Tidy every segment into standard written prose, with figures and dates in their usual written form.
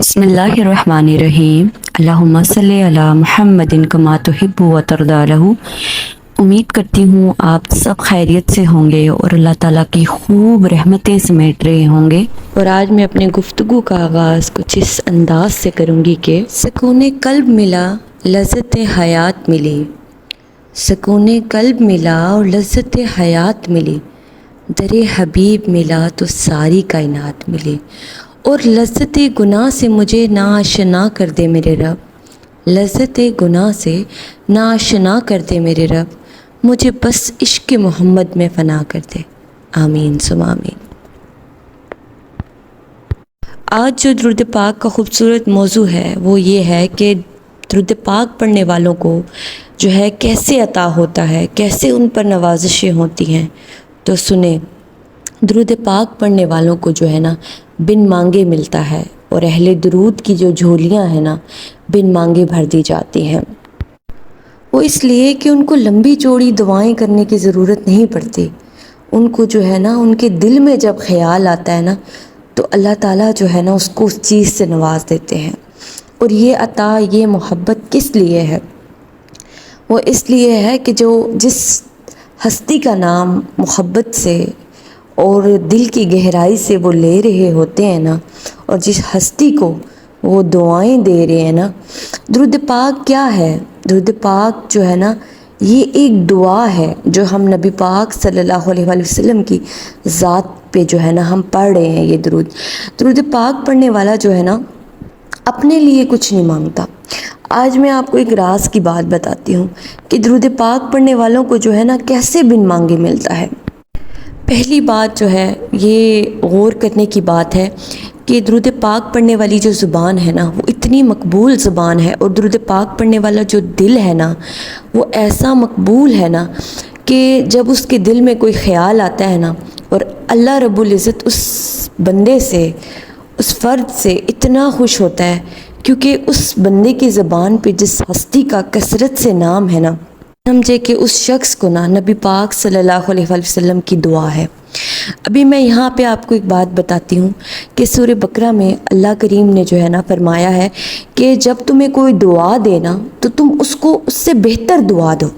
بسم اللہ الرحمن الرحیم اللہم صلی علی محمد کما تحب و ترضی لہ۔ امید کرتی ہوں آپ سب خیریت سے ہوں گے اور اللہ تعالیٰ کی خوب رحمتیں سمیٹ رہے ہوں گے۔ اور آج میں اپنے گفتگو کا آغاز کچھ اس انداز سے کروں گی کہ سکون قلب ملا، لذت حیات ملی، سکون قلب ملا اور لذت حیات ملی، در حبیب ملا تو ساری کائنات ملی، اور لذت گناہ سے مجھے ناآشنا کر دے میرے رب، لذت گناہ سے ناآشنا کر دے میرے رب، مجھے بس عشق محمد میں فنا کر دے، آمین ثم آمین۔ آج جو درود پاک کا خوبصورت موضوع ہے وہ یہ ہے کہ درود پاک پڑھنے والوں کو جو ہے کیسے عطا ہوتا ہے، کیسے ان پر نوازشیں ہوتی ہیں۔ تو سنیں، درود پاک پڑھنے والوں کو جو ہے نا بن مانگے ملتا ہے، اور اہل درود کی جو جھولیاں ہیں نا بن مانگے بھر دی جاتی ہیں۔ وہ اس لیے کہ ان کو لمبی چوڑی دعائیں کرنے کی ضرورت نہیں پڑتی، ان کو جو ہے نا ان کے دل میں جب خیال آتا ہے نا تو اللہ تعالیٰ جو ہے نا اس کو اس چیز سے نواز دیتے ہیں۔ اور یہ عطا، یہ محبت کس لیے ہے؟ وہ اس لیے ہے کہ جس ہستی کا نام محبت سے اور دل کی گہرائی سے وہ لے رہے ہوتے ہیں نا، اور جس ہستی کو وہ دعائیں دے رہے ہیں نا، درود پاک کیا ہے؟ درود پاک جو ہے نا یہ ایک دعا ہے جو ہم نبی پاک صلی اللہ علیہ وآلہ وسلم کی ذات پہ جو ہے نا ہم پڑھ رہے ہیں۔ یہ درود پاک پڑھنے والا جو ہے نا اپنے لیے کچھ نہیں مانگتا۔ آج میں آپ کو ایک راز کی بات بتاتی ہوں کہ درود پاک پڑھنے والوں کو جو ہے نا کیسے بن مانگے ملتا ہے۔ پہلی بات جو ہے یہ غور کرنے کی بات ہے کہ درود پاک پڑھنے والی جو زبان ہے نا وہ اتنی مقبول زبان ہے، اور درود پاک پڑھنے والا جو دل ہے نا وہ ایسا مقبول ہے نا کہ جب اس کے دل میں کوئی خیال آتا ہے نا، اور اللہ رب العزت اس بندے سے، اس فرد سے اتنا خوش ہوتا ہے، کیونکہ اس بندے کی زبان پہ جس ہستی کا کثرت سے نام ہے نا، سمجھے کہ اس شخص کو نا نبی پاک صلی اللہ علیہ وآلہ وسلم کی دعا ہے۔ ابھی میں یہاں پہ آپ کو ایک بات بتاتی ہوں کہ سورہ بقرہ میں اللہ کریم نے جو ہے نا فرمایا ہے کہ جب تمہیں کوئی دعا دے نا تو تم اس کو اس سے بہتر دعا دو۔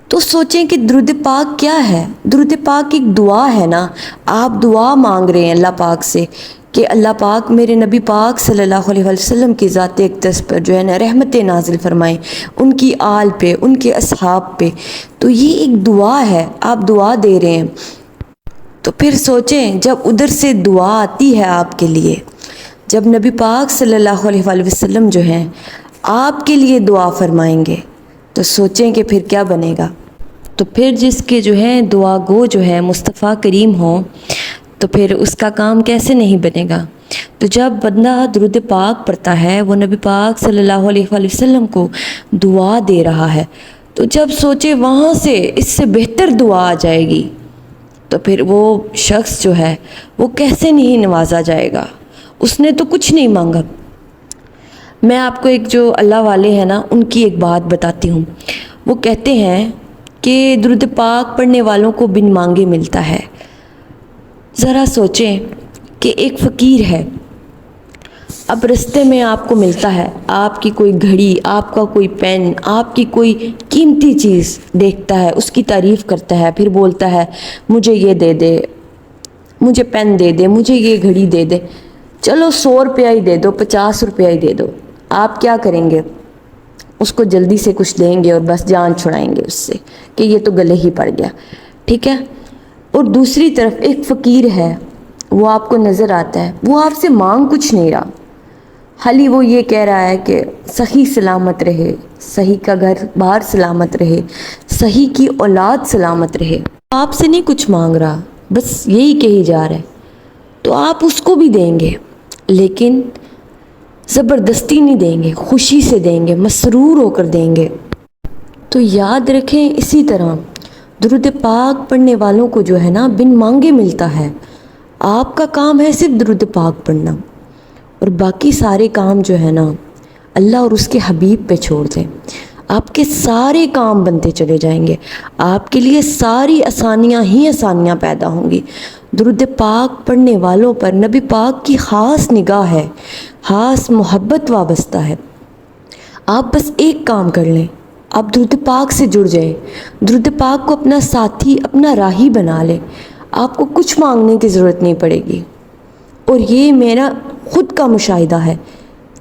تو سوچیں کہ درود پاک کیا ہے؟ درود پاک ایک دعا ہے نا، آپ دعا مانگ رہے ہیں اللہ پاک سے کہ اللہ پاک میرے نبی پاک صلی اللہ علیہ وسلم کی ذات اقدس پر جو ہے نا رحمتیں نازل فرمائیں، ان کی آل پہ، ان کے اصحاب پہ۔ تو یہ ایک دعا ہے، آپ دعا دے رہے ہیں۔ تو پھر سوچیں جب ادھر سے دعا آتی ہے آپ کے لیے، جب نبی پاک صلی اللہ علیہ وآلہ وسلم جو ہیں آپ کے لیے دعا فرمائیں گے تو سوچیں کہ پھر کیا بنے گا۔ تو پھر جس کے جو ہے دعا گو جو ہے مصطفیٰ کریم ہوں تو پھر اس کا کام کیسے نہیں بنے گا؟ تو جب بندہ درود پاک پڑھتا ہے، وہ نبی پاک صلی اللہ علیہ وآلہ وسلم کو دعا دے رہا ہے، تو جب سوچے وہاں سے اس سے بہتر دعا آ جائے گی تو پھر وہ شخص جو ہے وہ کیسے نہیں نوازا جائے گا؟ اس نے تو کچھ نہیں مانگا۔ میں آپ کو ایک جو اللہ والے ہیں نا ان کی ایک بات بتاتی ہوں۔ وہ کہتے ہیں کہ درود پاک پڑھنے والوں کو بن مانگے ملتا ہے۔ ذرا سوچیں کہ ایک فقیر ہے، اب رستے میں آپ کو ملتا ہے، آپ کی کوئی گھڑی، آپ کا کوئی پین، آپ کی کوئی قیمتی چیز دیکھتا ہے، اس کی تعریف کرتا ہے، پھر بولتا ہے مجھے یہ دے دے، مجھے پین دے دے، مجھے یہ گھڑی دے دے، چلو 100 روپیہ ہی دے دو، 50 روپیہ ہی دے دو۔ آپ کیا کریں گے؟ اس کو جلدی سے کچھ دیں گے اور بس جان چھڑائیں گے اس سے کہ یہ تو گلے ہی پڑ گیا، ٹھیک ہے۔ اور دوسری طرف ایک فقیر ہے، وہ آپ کو نظر آتا ہے، وہ آپ سے مانگ کچھ نہیں رہا، خالی وہ یہ کہہ رہا ہے کہ صحیح سلامت رہے، صحیح کا گھر بار سلامت رہے، صحیح کی اولاد سلامت رہے۔ آپ سے نہیں کچھ مانگ رہا، بس یہی کہی جا رہا ہے، تو آپ اس کو بھی دیں گے، لیکن زبردستی نہیں دیں گے، خوشی سے دیں گے، مسرور ہو کر دیں گے۔ تو یاد رکھیں اسی طرح درود پاک پڑھنے والوں کو جو ہے نا بن مانگے ملتا ہے۔ آپ کا کام ہے صرف درود پاک پڑھنا، اور باقی سارے کام جو ہے نا اللہ اور اس کے حبیب پہ چھوڑ دیں، آپ کے سارے کام بنتے چلے جائیں گے، آپ کے لیے ساری آسانیاں ہی آسانیاں پیدا ہوں گی۔ درود پاک پڑھنے والوں پر نبی پاک کی خاص نگاہ ہے، خاص محبت وابستہ ہے۔ آپ بس ایک کام کر لیں، آپ درود پاک سے جڑ جائیں، درود پاک کو اپنا ساتھی، اپنا راہی بنا لیں۔ آپ کو کچھ مانگنے کی ضرورت نہیں پڑے گی۔ اور یہ میرا خود کا مشاہدہ ہے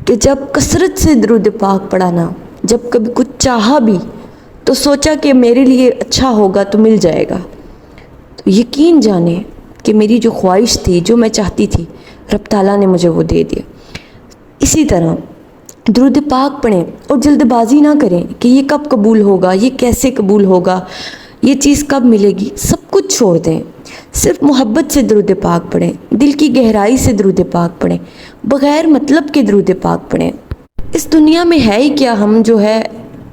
کہ جب کثرت سے درود پاک پڑھا نا، جب کبھی کچھ چاہا بھی تو سوچا کہ میرے لیے اچھا ہوگا تو مل جائے گا، تو یقین جانیں کہ میری جو خواہش تھی، جو میں چاہتی تھی، رب تعالیٰ نے مجھے وہ دے دیا۔ اسی طرح درود پاک پڑھیں اور جلد بازی نہ کریں کہ یہ کب قبول ہوگا، یہ کیسے قبول ہوگا، یہ چیز کب ملے گی۔ سب کچھ چھوڑ دیں، صرف محبت سے درود پاک پڑھیں، دل کی گہرائی سے درود پاک پڑھیں، بغیر مطلب کے درود پاک پڑھیں۔ اس دنیا میں ہے ہی کیا، ہم جو ہے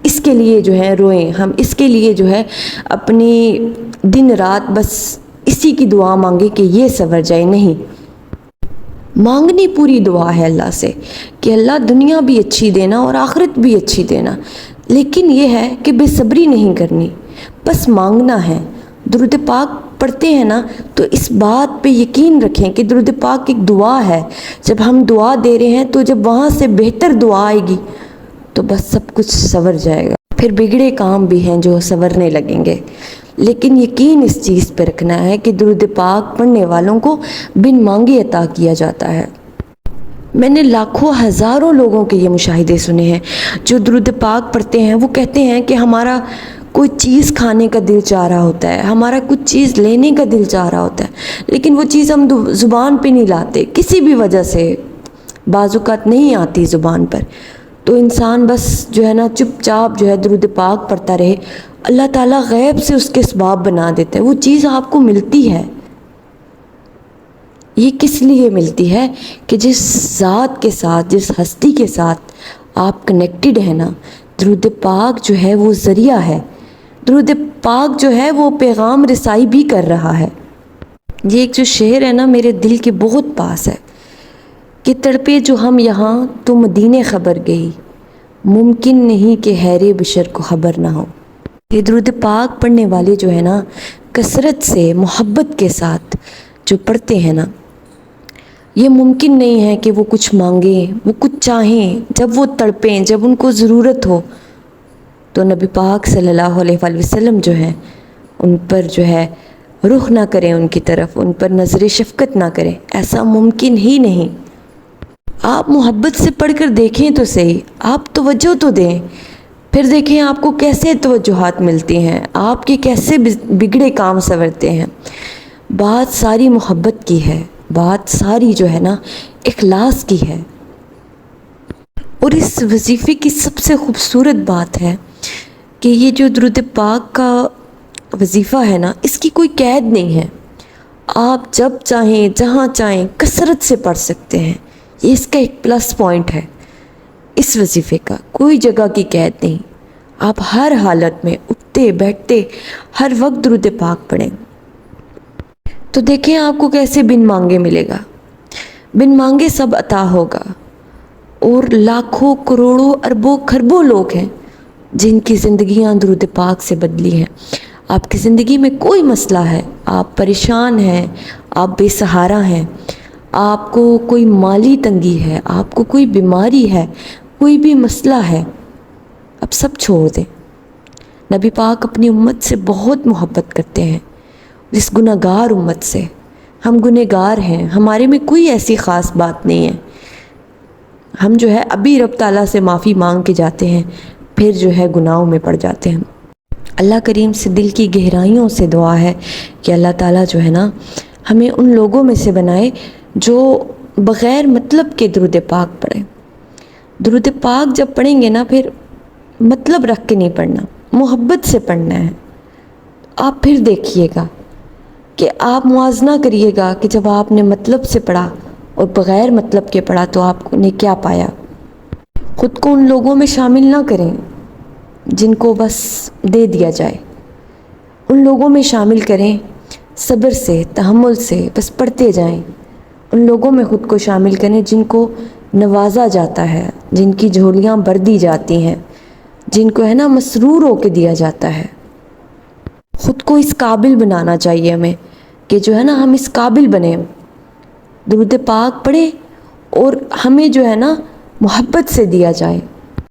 اس کے لیے جو ہے روئیں، ہم اس کے لیے جو ہے اپنی دن رات بس اسی کی دعا مانگے کہ یہ سنور جائے۔ نہیں، مانگنی پوری دعا ہے اللہ سے کہ اللہ دنیا بھی اچھی دینا اور آخرت بھی اچھی دینا، لیکن یہ ہے کہ بے صبری نہیں کرنی، بس مانگنا ہے۔ درود پاک پڑھتے ہیں نا تو اس بات پہ یقین رکھیں کہ درود پاک ایک دعا ہے۔ جب ہم دعا دے رہے ہیں تو جب وہاں سے بہتر دعا آئے گی تو بس سب کچھ سنور جائے گا۔ پھر بگڑے کام بھی ہیں جو سنورنے لگیں گے، لیکن یقین اس چیز پہ رکھنا ہے کہ درود پاک پڑھنے والوں کو بن مانگے عطا کیا جاتا ہے۔ میں نے لاکھوں ہزاروں لوگوں کے یہ مشاہدے سنے ہیں جو درود پاک پڑھتے ہیں، وہ کہتے ہیں کہ ہمارا کوئی چیز کھانے کا دل چاہ رہا ہوتا ہے، ہمارا کچھ چیز لینے کا دل چاہ رہا ہوتا ہے، لیکن وہ چیز ہم زبان پہ نہیں لاتے، کسی بھی وجہ سے بعض اوقات نہیں آتی زبان پر، تو انسان بس جو ہے نا چپ چاپ جو ہے درود پاک پڑھتا رہے، اللہ تعالیٰ غیب سے اس کے اسباب بنا دیتا ہے، وہ چیز آپ کو ملتی ہے۔ یہ کس لیے ملتی ہے کہ جس ذات کے ساتھ، جس ہستی کے ساتھ آپ کنیکٹڈ ہیں نا، درود پاک جو ہے وہ ذریعہ ہے، درود پاک جو ہے وہ پیغام رسائی بھی کر رہا ہے۔ یہ ایک جو شعر ہے نا میرے دل کے بہت پاس ہے کہ تڑپے جو ہم یہاں تو مدینے خبر گئی، ممکن نہیں کہ حیر بشر کو خبر نہ ہو۔ یہ درود پاک پڑھنے والے جو ہے نا کثرت سے محبت کے ساتھ جو پڑھتے ہیں نا، یہ ممکن نہیں ہے کہ وہ کچھ مانگیں، وہ کچھ چاہیں، جب وہ تڑپیں، جب ان کو ضرورت ہو تو نبی پاک صلی اللہ علیہ وآلہ وسلم جو ہیں ان پر جو ہے رخ نہ کریں، ان کی طرف ان پر نظر شفقت نہ کریں، ایسا ممکن ہی نہیں۔ آپ محبت سے پڑھ کر دیکھیں تو صحیح، آپ توجہ تو دیں، پھر دیکھیں آپ کو کیسے توجہات ملتی ہیں، آپ کے کیسے بگڑے کام سنورتے ہیں۔ بات ساری محبت کی ہے، بات ساری جو ہے نا اخلاص کی ہے۔ اور اس وظیفے کی سب سے خوبصورت بات ہے کہ یہ جو درود پاک کا وظیفہ ہے نا، اس کی کوئی قید نہیں ہے، آپ جب چاہیں جہاں چاہیں کثرت سے پڑھ سکتے ہیں۔ یہ اس کا ایک پلس پوائنٹ ہے، اس وظیفے کا کوئی جگہ کی قید نہیں، آپ ہر حالت میں اٹھتے بیٹھتے ہر وقت درود پاک پڑھیں تو دیکھیں آپ کو کیسے بن مانگے ملے گا، بن مانگے سب عطا ہوگا۔ اور لاکھوں کروڑوں اربوں خربوں لوگ ہیں جن کی زندگیاں درود پاک سے بدلی ہیں۔ آپ کی زندگی میں کوئی مسئلہ ہے، آپ پریشان ہیں، آپ بے سہارا ہیں، آپ کو کوئی مالی تنگی ہے، آپ کو کوئی بیماری ہے، کوئی بھی مسئلہ ہے، اب سب چھوڑ دیں۔ نبی پاک اپنی امت سے بہت محبت کرتے ہیں، اس گناہ گار امت سے۔ ہم گناہ گار ہیں، ہمارے میں کوئی ایسی خاص بات نہیں ہے، ہم جو ہے ابھی رب تعالیٰ سے معافی مانگ کے جاتے ہیں، پھر جو ہے گناہوں میں پڑ جاتے ہیں۔ اللہ کریم سے دل کی گہرائیوں سے دعا ہے کہ اللہ تعالیٰ جو ہے نا ہمیں ان لوگوں میں سے بنائے جو بغیر مطلب کے درود پاک پڑھیں۔ درود پاک جب پڑھیں گے نا پھر مطلب رکھ کے نہیں پڑھنا، محبت سے پڑھنا ہے۔ آپ پھر دیکھیے گا کہ آپ موازنہ کریے گا کہ جب آپ نے مطلب سے پڑھا اور بغیر مطلب کے پڑھا تو آپ نے کیا پایا۔ خود کو ان لوگوں میں شامل نہ کریں جن کو بس دے دیا جائے، ان لوگوں میں شامل کریں، صبر سے تحمل سے بس پڑھتے جائیں۔ ان لوگوں میں خود کو شامل کریں جن کو نوازا جاتا ہے، جن کی جھولیاں بھر دی جاتی ہیں، جن کو ہے نا مسرور ہو کے دیا جاتا ہے۔ خود کو اس قابل بنانا چاہیے ہمیں کہ جو ہے نا ہم اس قابل بنیں، درود پاک پڑھیں اور ہمیں جو ہے نا محبت سے دیا جائے.